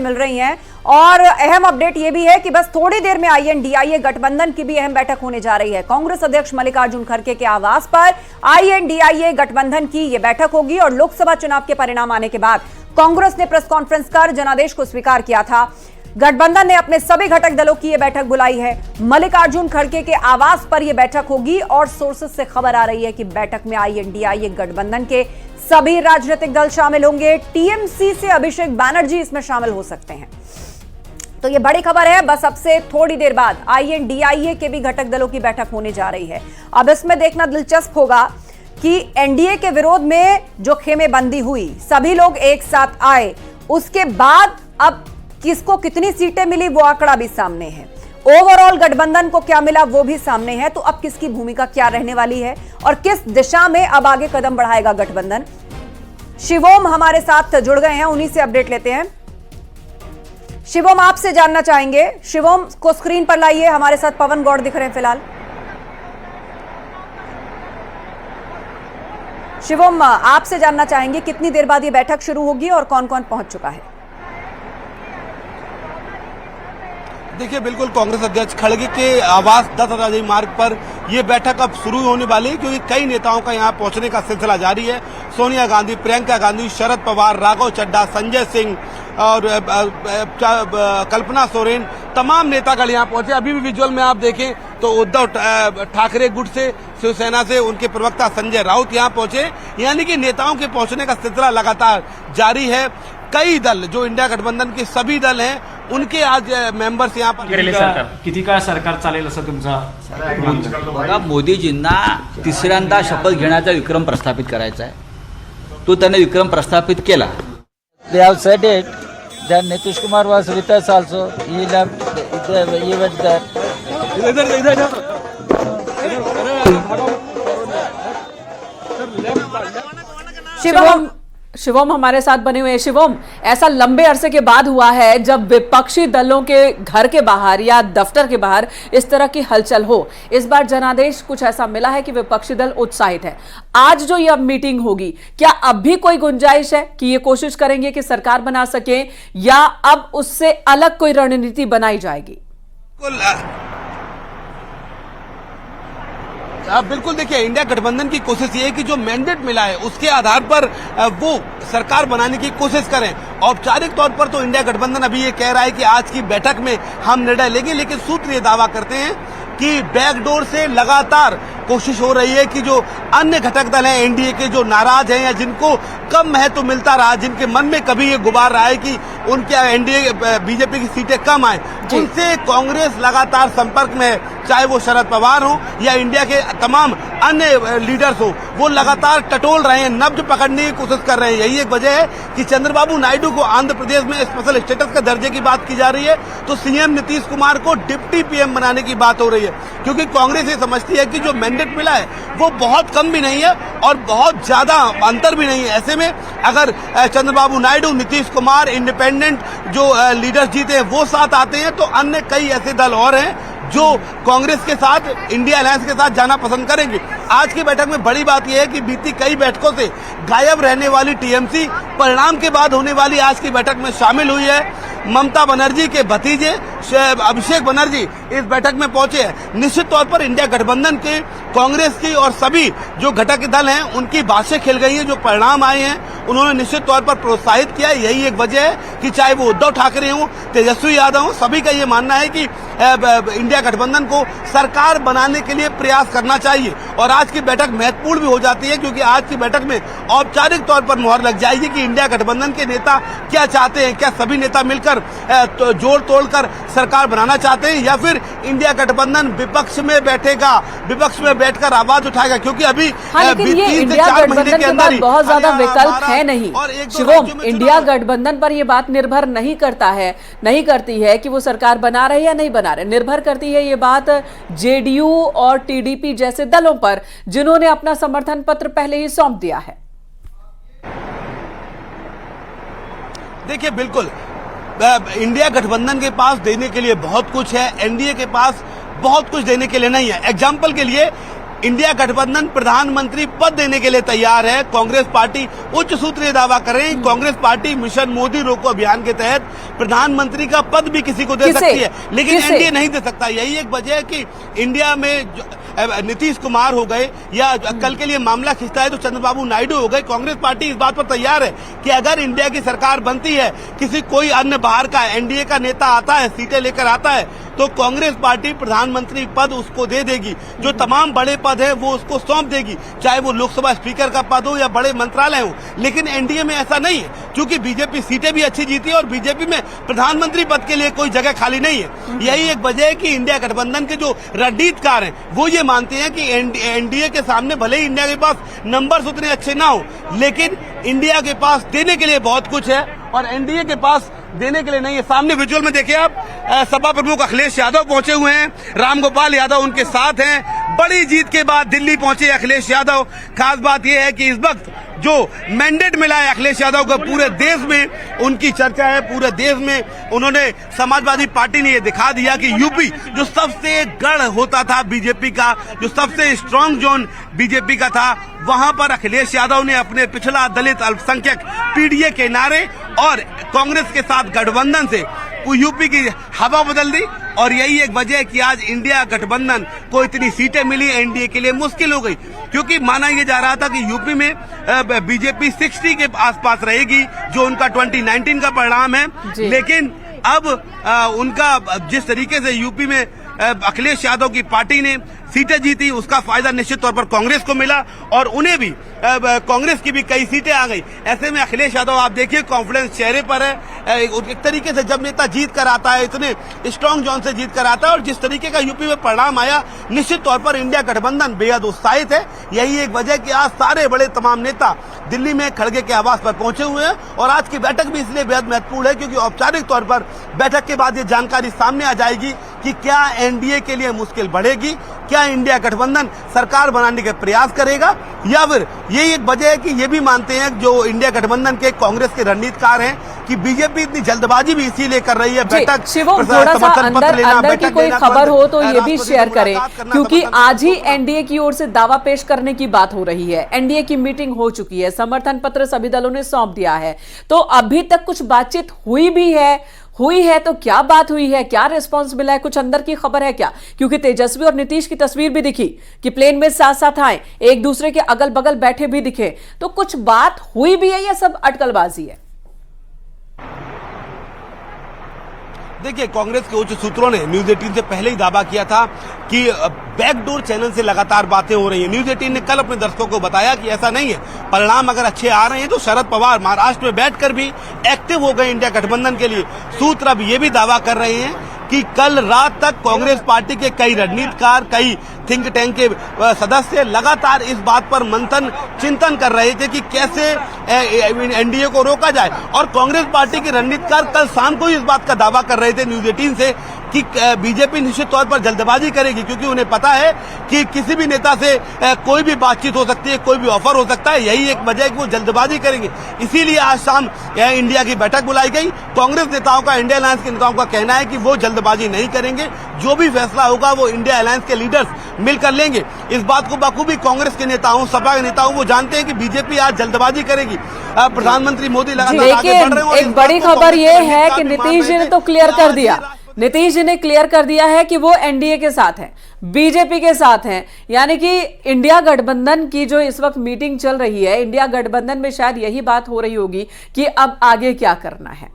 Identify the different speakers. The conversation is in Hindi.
Speaker 1: मिल रही हैं और अहम अपडेट यह भी है कि बस थोड़ी देर में आईएनडीआईए गठबंधन की भी अहम बैठक होने जा रही है। कांग्रेस अध्यक्ष मल्लिकार्जुन खड़गे के आवास पर आईएनडीआईए गठबंधन की यह बैठक होगी और लोकसभा चुनाव के परिणाम आने के बाद कांग्रेस ने प्रेस कॉन्फ्रेंस कर जनादेश को स्वीकार किया था। गठबंधन ने अपने सभी घटक दलों की यह बैठक बुलाई है। मल्लिकार्जुन खड़गे के आवास पर यह बैठक होगी और सोर्सेस से खबर आ रही है कि बैठक में आईएनडीआईए गठबंधन के सभी राजनीतिक दल शामिल होंगे। टीएमसी से अभिषेक बैनर्जी इसमें शामिल हो सकते हैं। तो यह बड़ी खबर है। बस अब से थोड़ी देर बाद आईएनडीआईए के भी घटक दलों की बैठक होने जा रही है। अब इसमें देखना दिलचस्प होगा कि एनडीए के विरोध में जो खेमेबंदी हुई, सभी लोग एक साथ आए, उसके बाद अब किसको कितनी सीटें मिली वो आंकड़ा भी सामने है। ओवरऑल गठबंधन को क्या मिला वो भी सामने है। तो अब किसकी भूमिका क्या रहने वाली है और किस दिशा में अब आगे कदम बढ़ाएगा गठबंधन। शिवोम हमारे साथ जुड़ गए हैं, उन्हीं से अपडेट लेते हैं। शिवोम, आपसे जानना चाहेंगे, शिवोम को स्क्रीन पर लाइए। हमारे साथ पवन गौड़ दिख रहे हैं फिलहाल। शिवोम, आपसे जानना चाहेंगे कितनी देर बाद ये बैठक शुरू होगी और कौन कौन पहुंच चुका है।
Speaker 2: देखिए, बिल्कुल कांग्रेस अध्यक्ष खड़गे के आवास 10 राजाई मार्ग पर यह बैठक अब शुरू होने वाली है, क्योंकि कई नेताओं का यहां पहुंचने का सिलसिला जारी है। सोनिया गांधी, प्रियंका गांधी, शरद पवार, राघव चड्ढा, संजय सिंह और कल्पना सोरेन, तमाम नेतागण यहां पहुंचे। अभी भी विजुअल में आप देखें तो उद्धव ठाकरे गुट से, शिवसेना से उनके प्रवक्ता संजय राउत यहां पहुंचे। यानी कि नेताओं के पहुंचने का सिलसिला लगातार जारी है। कई दल, जो इंडिया गठबंधन के सभी दल हैं, उनके आज मेंबर्स यहाँ पर।
Speaker 3: किती काळ सरकार चालेल असं तुमचा
Speaker 4: बघा, मोदीजींना तिसऱ्यांदा शपथ घेण्याचा विक्रम प्रस्थापित करायचा आहे। तो त्याने विक्रम प्रस्थापित केला।
Speaker 5: They have said it that Nitish Kumar was with us also. He left, he went there.
Speaker 6: Shivam हमारे साथ बने हुए हैं। शिवम, ऐसा लंबे अरसे के बाद हुआ है जब विपक्षी दलों के घर के बाहर या दफ्तर के बाहर इस तरह की हलचल हो। इस बार जनादेश कुछ ऐसा मिला है कि विपक्षी दल उत्साहित है। आज जो ये अब मीटिंग होगी, क्या अब भी कोई गुंजाइश है कि ये कोशिश करेंगे कि सरकार बना सके या अब उससे अलग कोई रणनीति बनाई जाएगी?
Speaker 2: बिल्कुल, देखिए, इंडिया गठबंधन की कोशिश ये है कि जो मैंडेट मिला है उसके आधार पर वो सरकार बनाने की कोशिश करें। औपचारिक तौर पर तो इंडिया गठबंधन अभी ये कह रहा है कि आज की बैठक में हम निर्णय लेंगे, लेकिन सूत्र ये दावा करते हैं कि बैकडोर से लगातार कोशिश हो रही है कि जो अन्य घटक दल हैं एनडीए के, जो नाराज हैं या जिनको कम महत्व मिलता रहा, जिनके मन में कभी ये गुबार रहा है कि उनके एनडीए बीजेपी की सीटें कम आए, उनसे कांग्रेस लगातार संपर्क में है। चाहे वो शरद पवार हो या इंडिया के तमाम अन्य लीडर्स हो, वो लगातार टटोल रहे हैं, नब्ज पकड़ने की कोशिश कर रहे हैं। यही एक वजह है कि चंद्रबाबू नायडू को आंध्र प्रदेश में स्पेशल स्टेटस का दर्जे की बात की जा रही है, तो सीएम नीतीश कुमार को डिप्टी पीएम बनाने की बात हो रही है, क्योंकि कांग्रेस ये समझती है कि जो मैंडेट मिला है वो बहुत कम भी नहीं है और बहुत ज्यादा अंतर भी नहीं है। ऐसे में अगर चंद्रबाबू नायडू, नीतीश कुमार, इंडिपेंडेंट जो लीडर्स जीते हैं वो साथ आते हैं, तो अन्य कई ऐसे दल और हैं जो कांग्रेस के साथ, इंडिया अलायंस के साथ जाना पसंद करेंगे। आज की बैठक में बड़ी बात यह है कि बीती कई बैठकों से गायब रहने वाली टीएमसी परिणाम के बाद होने वाली आज की बैठक में शामिल हुई है। ममता बनर्जी के भतीजे अभिषेक बनर्जी इस बैठक में पहुंचे हैं। निश्चित तौर पर इंडिया गठबंधन के, कांग्रेस की और सभी जो घटक दल हैं उनकी बातें खिल गई हैं। जो परिणाम आए हैं उन्होंने निश्चित तौर पर प्रोत्साहित किया। यही एक वजह है कि चाहे वो उद्धव ठाकरे हों, तेजस्वी यादव हों, सभी का ये मानना है कि इंडिया गठबंधन को सरकार बनाने के लिए प्रयास करना चाहिए। और आज की बैठक महत्वपूर्ण भी हो जाती है, क्योंकि आज की बैठक में औपचारिक तौर पर मुहर लग जाएगी कि इंडिया गठबंधन के नेता क्या चाहते हैं। क्या सभी नेता मिलकर जोड़ तोड़कर सरकार बनाना चाहते हैं, या फिर इंडिया गठबंधन विपक्ष में बैठेगा, विपक्ष में बैठकर आवाज उठाएगा? क्योंकि अभी
Speaker 6: इंडिया गठबंधन के बाद बहुत ज्यादा विकल्प है नहीं। शिवम, इंडिया गठबंधन पर यह बात निर्भर नहीं करता है, नहीं करती है कि वो सरकार बना रहे या नहीं बना रहे। निर्भर करती है ये बात जेडीयू और टीडीपी जैसे दलों पर, जिन्होंने अपना समर्थन पत्र पहले ही सौंप दिया है।
Speaker 2: देखिए, बिल्कुल, इंडिया गठबंधन के पास देने के लिए बहुत कुछ है, एनडीए के पास बहुत कुछ देने के लिए नहीं है। एग्जाम्पल के लिए इंडिया गठबंधन प्रधानमंत्री पद देने के लिए तैयार है। कांग्रेस पार्टी उच्च सूत्रीय दावा कर रहे हैं। कांग्रेस पार्टी मिशन मोदी रोको अभियान के तहत प्रधानमंत्री का पद भी किसी को दे सकती है, लेकिन एनडीए नहीं दे सकता। यही एक वजह है कि इंडिया में नीतीश कुमार हो गए या कल के लिए मामला खिंचता है तो चंद्रबाबू नायडू हो गए। कांग्रेस पार्टी इस बात पर तैयार है कि अगर इंडिया की सरकार बनती है, किसी कोई अन्य बाहर का एनडीए का नेता आता है, सीटें लेकर आता है, तो कांग्रेस पार्टी प्रधानमंत्री पद उसको दे देगी। जो तमाम बड़े पद है वो उसको सौंप देगी, चाहे वो लोकसभा स्पीकर का पद हो या बड़े मंत्रालय हो। लेकिन एनडीए में ऐसा नहीं है, क्योंकि बीजेपी सीटें भी अच्छी जीती है और बीजेपी में प्रधानमंत्री पद के लिए कोई जगह खाली नहीं है। यही एक वजह है कि इंडिया गठबंधन के जो रणनीतिकार हैं वो ये मानते हैं कि एनडीए के सामने भले ही इंडिया के पास नंबर्स उतने अच्छे ना हो, लेकिन इंडिया के पास देने के लिए बहुत कुछ है और एनडीए के पास देने के लिए नहीं है। सामने विजुअल में देखिए आप, सपा प्रमुख अखिलेश यादव पहुंचे हुए हैं, रामगोपाल यादव उनके साथ हैं। बड़ी जीत के बाद दिल्ली पहुंचे अखिलेश यादव। खास बात यह है कि इस वक्त जो मैंडेट मिला है अखिलेश यादव को, पूरे देश में उनकी चर्चा है। पूरे देश में उन्होंने, समाजवादी पार्टी ने यह दिखा दिया कि यूपी जो सबसे गढ़ होता था बीजेपी का, जो सबसे स्ट्रांग जोन बीजेपी का था, वहां पर अखिलेश यादव ने अपने पिछड़ा दलित अल्पसंख्यक पीडीए के नारे और कांग्रेस के साथ गठबंधन से यूपी की हवा बदल दी। और यही एक वजह है कि आज इंडिया गठबंधन को इतनी सीटें मिली, एनडीए के लिए मुश्किल हो गई, क्योंकि माना यह जा रहा था कि यूपी में बीजेपी 60 के आसपास रहेगी, जो उनका 2019 का परिणाम है। लेकिन अब उनका जिस तरीके से यूपी में अखिलेश यादव की पार्टी ने सीटें जीती, उसका फायदा निश्चित तौर पर कांग्रेस को मिला और उन्हें भी कांग्रेस की भी कई सीटें आ गई। ऐसे में अखिलेश यादव आप देखिए कॉन्फिडेंस चेहरे पर है। एक तरीके से जब नेता जीत कर आता है, इतने स्ट्रांग जोन से जीत कर आता है और जिस तरीके का यूपी में परिणाम आया, निश्चित तौर पर इंडिया गठबंधन बेहद उत्साहित है। यही एक वजह कि आज सारे बड़े तमाम नेता दिल्ली में खड़गे के आवास पर पहुंचे हुए हैं और आज की बैठक भी इसलिए बेहद महत्वपूर्ण है क्योंकि औपचारिक तौर पर बैठक के बाद ये जानकारी सामने आ जाएगी कि क्या एनडीए के लिए मुश्किल बढ़ेगी, क्या इंडिया गठबंधन सरकार बनाने के प्रयास करेगा, या फिर यही एक वजह है कि ये भी मानते हैं जो इंडिया गठबंधन के कांग्रेस के रणनीतिकार हैं कि बीजेपी इतनी जल्दबाजी भी इसीलिए कर रही है। बैठक
Speaker 6: शिवम, थोड़ा सा अंदर की कोई खबर हो तो ये भी शेयर करें, क्योंकि आज ही एनडीए की ओर से दावा पेश करने की बात हो रही है। एनडीए की मीटिंग हो चुकी है, समर्थन पत्र सभी दलों ने सौंप दिया है, तो अभी तक कुछ बातचीत हुई है तो क्या बात हुई है, क्या रिस्पांस मिला है, कुछ अंदर की खबर है क्या? क्योंकि तेजस्वी और नीतीश की तस्वीर भी दिखी कि प्लेन में साथ साथ आए, एक दूसरे के अगल बगल बैठे भी दिखे, तो कुछ बात हुई भी है या सब अटकलबाजी है?
Speaker 2: देखिए, कांग्रेस के उच्च सूत्रों ने न्यूज 18 से पहले ही दावा किया था कि बैकडोर चैनल से लगातार बातें हो रही हैं। न्यूज 18 ने कल अपने दर्शकों को बताया कि ऐसा नहीं है, परिणाम अगर अच्छे आ रहे हैं तो शरद पवार महाराष्ट्र में बैठकर भी एक्टिव हो गए इंडिया गठबंधन के लिए। सूत्र अब ये भी दावा कर रहे हैं कि कल रात तक कांग्रेस पार्टी के कई रणनीतिकार, कई थिंक टैंक के सदस्य लगातार इस बात पर मंथन चिंतन कर रहे थे कि कैसे एनडीए को रोका जाए। और कांग्रेस पार्टी के रणनीतिकार कल शाम को इस बात का दावा कर रहे थे न्यूज 18 से कि बीजेपी निश्चित तौर पर जल्दबाजी करेगी, क्योंकि उन्हें पता है कि किसी भी नेता से कोई भी बातचीत हो सकती है, कोई भी ऑफर हो सकता है। यही एक वजह है कि वो जल्दबाजी करेंगे, इसीलिए आज शाम इंडिया की बैठक बुलाई गई। कांग्रेस नेताओं का, इंडिया अलायंस के नेताओं का कहना है कि वो जल्दबाजी नहीं करेंगे, जो भी फैसला होगा वो इंडिया अलायंस के लीडर्स मिलकर लेंगे। इस बात को बखूबी कांग्रेस के नेताओं, सपा के नेताओं वो जानते हैं कि बीजेपी आज जल्दबाजी करेगी। प्रधानमंत्री मोदी लगातार आगे बढ़ रहे हैं।
Speaker 6: एक बड़ी खबर यह है कि नीतीश जी ने तो क्लियर कर दिया, नीतीश जी ने क्लियर कर दिया है कि वो एनडीए के साथ हैं, बीजेपी के साथ हैं। यानी कि इंडिया गठबंधन की जो इस वक्त मीटिंग चल रही है, इंडिया गठबंधन में शायद यही बात हो रही होगी कि अब आगे क्या करना है।